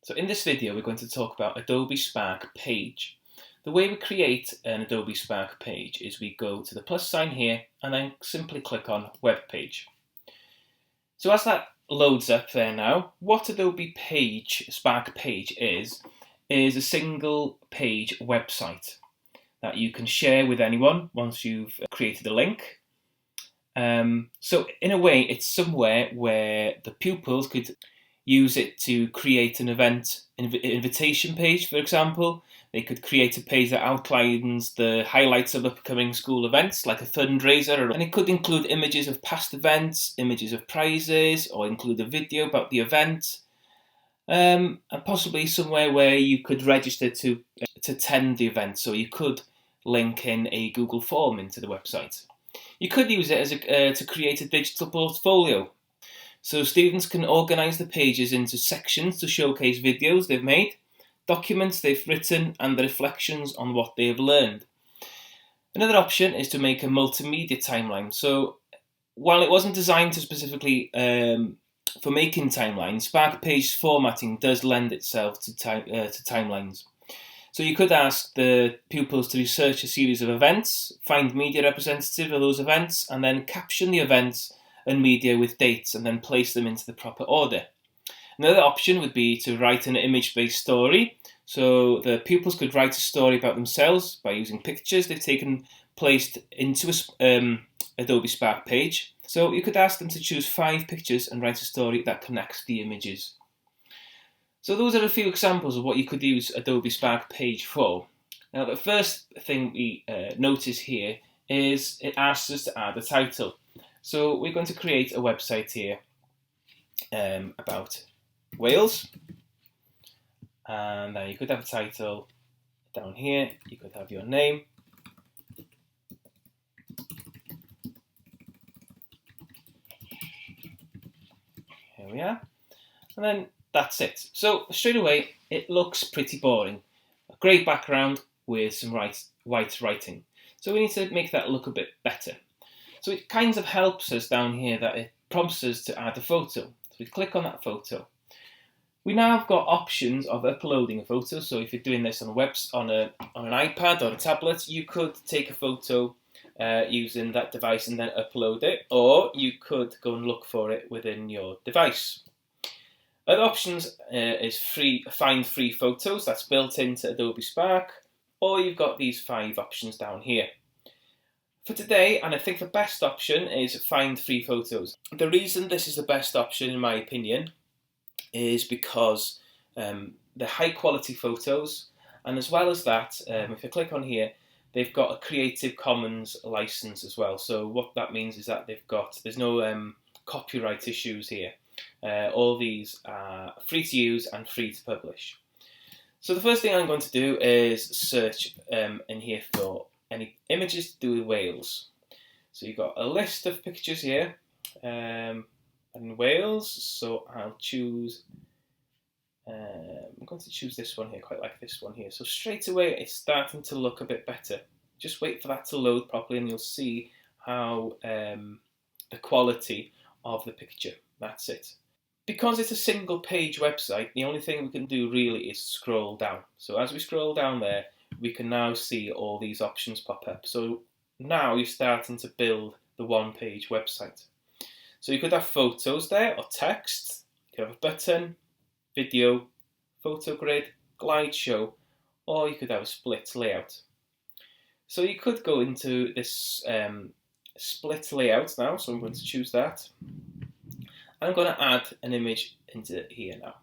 So in this video we're going to talk about Adobe Spark page. The way we create an Adobe Spark page is we go to the plus sign here and then simply click on Web Page. So as that loads up there now, what Adobe Spark page is a single page website that you can share with anyone once you've created a link. So in a way it's somewhere where the pupils could use it to create an event invitation page, for example. They could create a page that outlines the highlights of upcoming school events, like a fundraiser, and it could include images of past events, images of prizes, or include a video about the event, and possibly somewhere where you could register to attend the event, so you could link in a Google form into the website. You could use it as to create a digital portfolio. So students can organise the pages into sections to showcase videos they've made, documents they've written, and the reflections on what they have learned. Another option is to make a multimedia timeline. So while it wasn't designed to specifically for making timelines, Spark page formatting does lend itself to timelines. So you could ask the pupils to research a series of events, find media representative of those events, and then caption the events and media with dates and then place them into the proper order. Another option would be to write an image-based story. So the pupils could write a story about themselves by using pictures they've taken placed into Adobe Spark page. So you could ask them to choose 5 pictures and write a story that connects the images. So those are a few examples of what you could use Adobe Spark page for. Now the first thing we notice here is it asks us to add a title. So we're going to create a website here about Wales, and then you could have a title down here, you could have your name, here we are, and then that's it. So straight away it looks pretty boring, a grey background with some white writing, so we need to make that look a bit better. So it kind of helps us down here that it prompts us to add a photo. So we click on that photo. We now have got options of uploading a photo. So if you're doing this on an iPad or a tablet, you could take a photo using that device and then upload it, or you could go and look for it within your device. Other options is find free photos. That's built into Adobe Spark, or you've got these 5 options down here. For today, and I think the best option is find free photos. The reason this is the best option, in my opinion, is because they're high quality photos, and as well as that, if I click on here, they've got a Creative Commons license as well. So what that means is that there's no copyright issues here. All these are free to use and free to publish. So the first thing I'm going to do is search in here for any images to do with Wales. So you've got a list of pictures here in Wales, so I'll choose, I'm going to choose this one here, quite like this one here. So straight away it's starting to look a bit better. Just wait for that to load properly and you'll see how the quality of the picture, that's it. Because it's a single page website, the only thing we can do really is scroll down. So as we scroll down there, we can now see all these options pop up. So now you're starting to build the one-page website. So you could have photos there, or text, you could have a button, video, photo grid, glide show, or you could have a split layout. So you could go into this split layout now, so I'm going to choose that. I'm going to add an image into here now.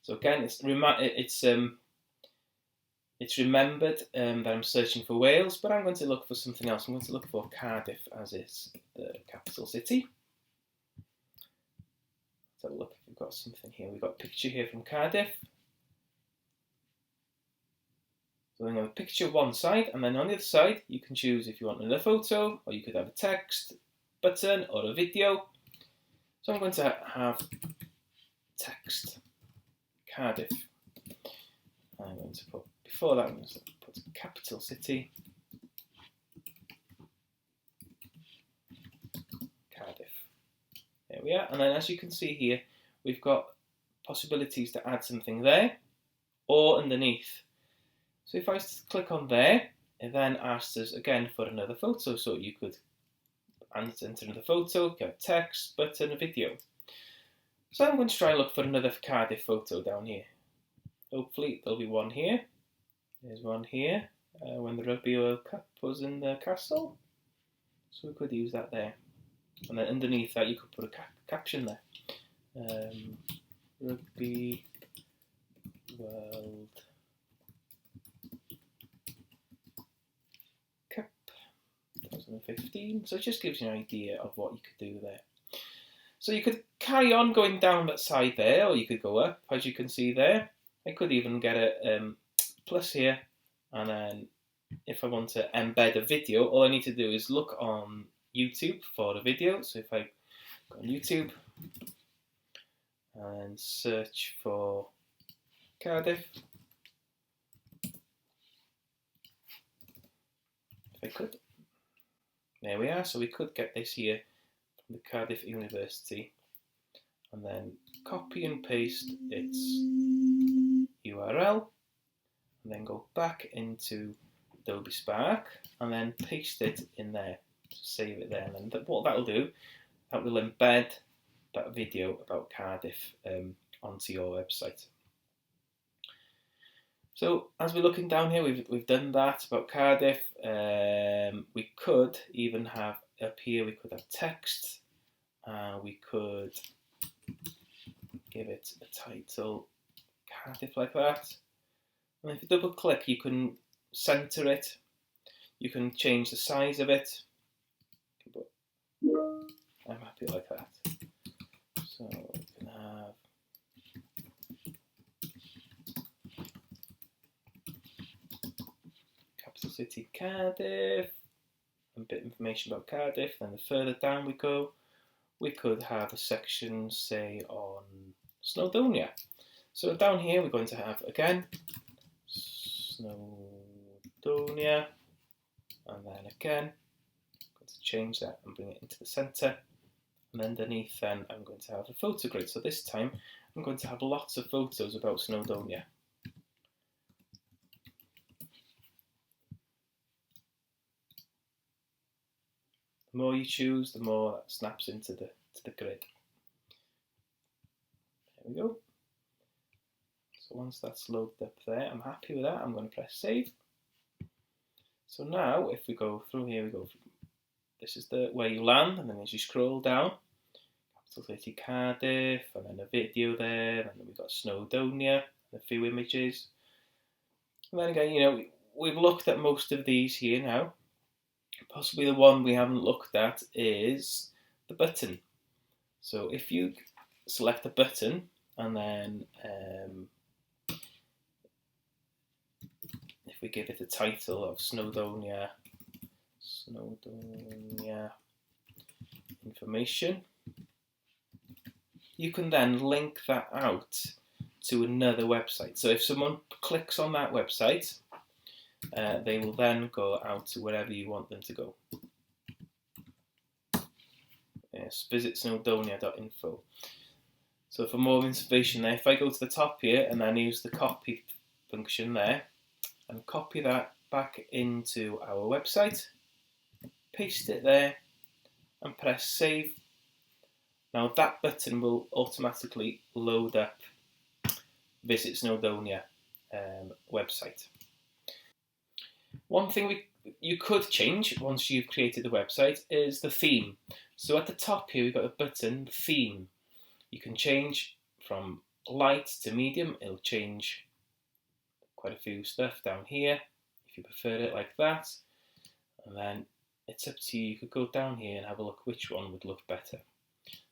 So again, it's remembered that I'm searching for Wales, but I'm going to look for something else. I'm going to look for Cardiff, as is the capital city. Let's have a look if we've got something here. We've got a picture here from Cardiff. So I'm going to picture one side, and then on the other side, you can choose if you want another photo, or you could have a text, button, or a video. So I'm going to have text, Cardiff. I'm going to put, before that, I'm going to put capital city, Cardiff. There we are. And then as you can see here, we've got possibilities to add something there or underneath. So if I click on there, it then asks us again for another photo. So you could enter another photo, get text, button, a video. So I'm going to try and look for another Cardiff photo down here. Hopefully there'll be one here. There's one here when the Rugby World Cup was in the castle. So we could use that there. And then underneath that you could put a caption there. Rugby World Cup 2015. So it just gives you an idea of what you could do there. So you could carry on going down that side there, or you could go up, as you can see there. I could even get a plus here, and then if I want to embed a video, all I need to do is look on YouTube for a video. So if I go on YouTube and search for Cardiff, if I could, there we are. So we could get this here from the Cardiff University, and then copy and paste its URL, and then go back into Adobe Spark and then paste it in there. Save it there, and then what that'll do, that will embed that video about Cardiff onto your website. So as we're looking down here, we've done that about Cardiff. We could even have up here, we could have text. We could give it a title, Cardiff, like that. And if you double click, you can center it. You can change the size of it. I'm happy like that. So we can have capital city Cardiff, a bit of information about Cardiff. Then the further down we go, we could have a section, say, on Snowdonia. So down here we're going to have, again, Snowdonia, and then again, I'm going to change that and bring it into the centre. And underneath then I'm going to have a photo grid. So this time I'm going to have lots of photos about Snowdonia. The more you choose, the more that snaps into the grid. There we go. So once that's loaded up there, I'm happy with that. I'm going to press save. So now if we go through here, we go through, this is where you land, and then as you scroll down, capital city Cardiff, and then a video there, and then we've got Snowdonia, and a few images. And then again, you know, we've looked at most of these here now. Possibly the one we haven't looked at is the button. So if you select a button and then if we give it a title of Snowdonia information, you can then link that out to another website. So if someone clicks on that website, they will then go out to wherever you want them to go. Yes, visit snowdonia.info. So for more information there, if I go to the top here and then use the copy function there and copy that back into our website, paste it there and press save. Now that button will automatically load up Visit Snowdonia website. One thing you could change once you've created the website is the theme. So at the top here we've got a button, theme. You can change from light to medium. It'll change quite a few stuff down here if you prefer it like that. And then it's up to you. You could go down here and have a look which one would look better.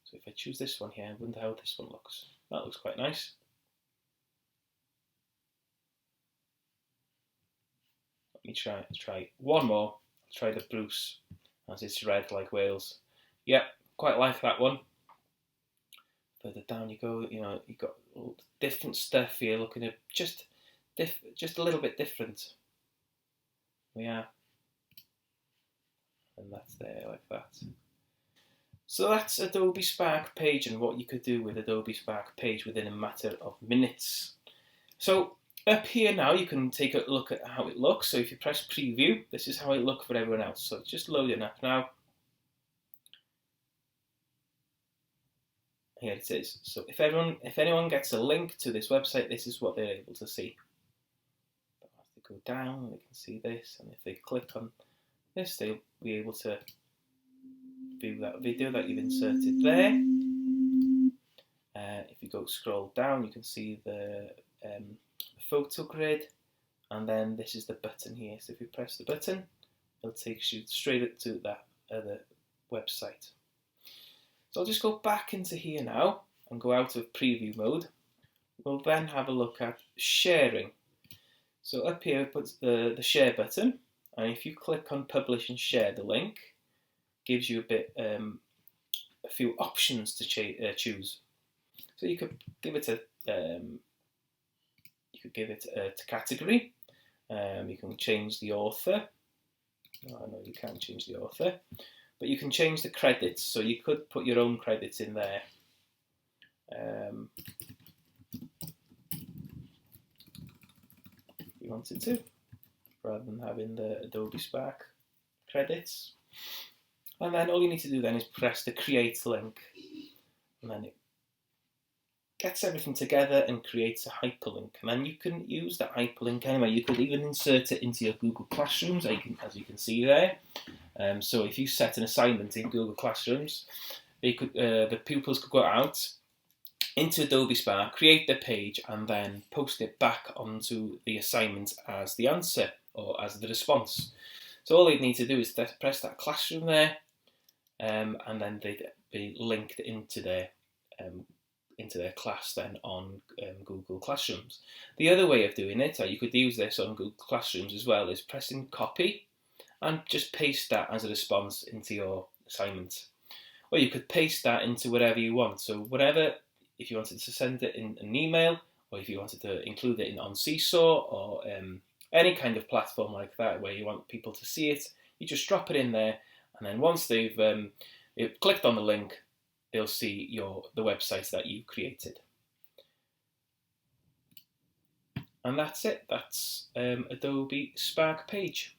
So if I choose this one here, I wonder how this one looks. That looks quite nice. Let me try one more. I'll try the Bruce, as it's red like Wales. Yeah, quite like that one. Further down you go, you know, you've got all different stuff here, looking at just a little bit different. Yeah, and that's there like that. So that's Adobe Spark Page and what you could do with Adobe Spark Page within a matter of minutes. So up here now you can take a look at how it looks. So if you press preview, this is how it looks for everyone else. So it's just loading up now. Here it is. So if anyone gets a link to this website, this is what they're able to see. But as they go down, they can see this, and if they click on this, they'll be able to view that video that you've inserted there. If you go scroll down, you can see the photo grid, and then this is the button here. So if you press the button, it'll take you straight to that other website. So I'll just go back into here now and go out of preview mode. We'll then have a look at sharing. So up here it puts the share button, and if you click on publish and share the link, it gives you a few options to choose. So you could give it a category. You can change the author. Oh, no, you can't change the author. But you can change the credits, so you could put your own credits in there. If you wanted to, rather than having the Adobe Spark credits. And then all you need to do then is press the create link, and then it gets everything together and creates a hyperlink. And then you can use that hyperlink anyway. You could even insert it into your Google Classrooms, as you can see there. So if you set an assignment in Google Classrooms, the pupils could go out into Adobe Spark, create their page, and then post it back onto the assignment as the answer or as the response. So all they'd need to do is press that classroom there, and then they'd be linked into their class then on Google Classrooms. The other way of doing it, or you could use this on Google Classrooms as well, is pressing copy and just paste that as a response into your assignment. Or you could paste that into whatever you want. So whatever, if you wanted to send it in an email, or if you wanted to include it on Seesaw, or any kind of platform like that where you want people to see it, you just drop it in there, and then once they've clicked on the link, they'll see the website that you created. And that's it. That's Adobe Spark Page.